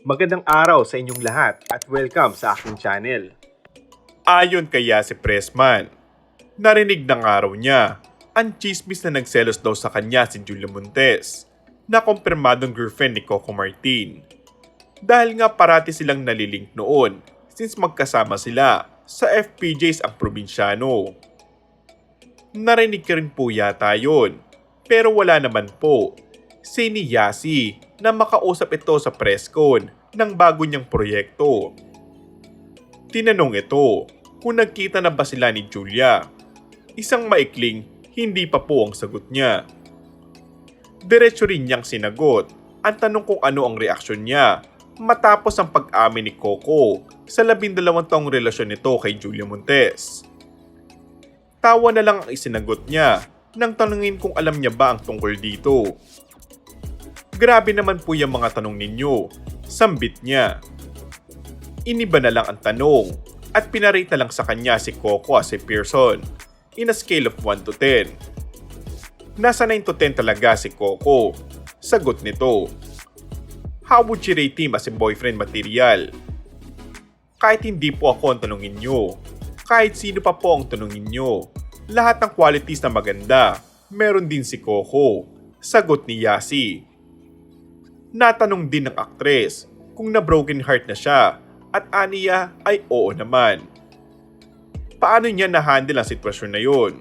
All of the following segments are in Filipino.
Magandang araw sa inyong lahat at welcome sa aking channel. Ayon kay Yasi Pressman, narinig ng araw niya ang chismis na nagselos daw sa kanya si Julia Montes na kumpirmadong girlfriend ni Coco Martin. Dahil nga parati silang nalilink noon since magkasama sila sa FPJs ang probinsyano. Narinig ka rin po yata yun, pero wala naman po. Say ni Yasi na makausap ito sa presscon ng bago niyang proyekto. Tinanong ito kung nagkita na ba sila ni Julia. Isang maikling hindi pa po ang sagot niya. Diretso rin niyang sinagot ang tanong kung ano ang reaksyon niya matapos ang pag-amin ni Coco sa 12 taong relasyon nito kay Julia Montes. Tawa na lang ang isinagot niya nang tanungin kung alam niya ba ang tungkol dito. Grabe naman po yung mga tanong ninyo, sambit niya. Iniba na lang ang tanong at pinarita lang sa kanya si Coco as a person in a scale of 1 to 10. Nasa 9 to 10 talaga si Coco. Sagot nito. How would you rate him as a boyfriend material? Kahit hindi po ako ang tanungin nyo, kahit sino pa po ang tanungin nyo, lahat ng qualities na maganda, meron din si Coco. Sagot ni Yasi. Natanong din ng aktres kung na-broken heart na siya at aniya ay oo naman. Paano niya na-handle ang sitwasyon na yun?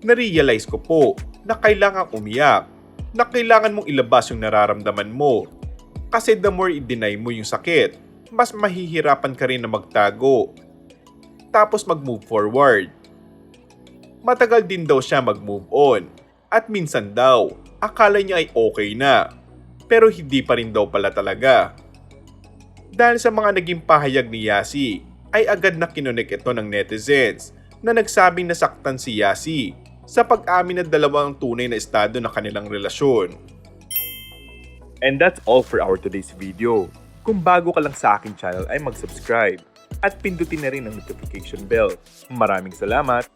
Narealize ko po na kailangang umiyak, na kailangan mong ilabas yung nararamdaman mo. Kasi the more i-deny mo yung sakit, mas mahihirapan ka rin na magtago. Tapos mag-move forward. Matagal din daw siya mag-move on at minsan daw akala niya ay okay na pero hindi pa rin daw pala talaga. Dahil sa mga naging pahayag ni Yasi ay agad na kinonek ito ng netizens na nagsabing nasaktan si Yasi sa pag-amin na dalawang tunay na estado ng kanilang relasyon. And that's all for our today's video. Kung bago ka lang sa aking channel ay mag-subscribe at pindutin na rin ang notification bell. Maraming salamat!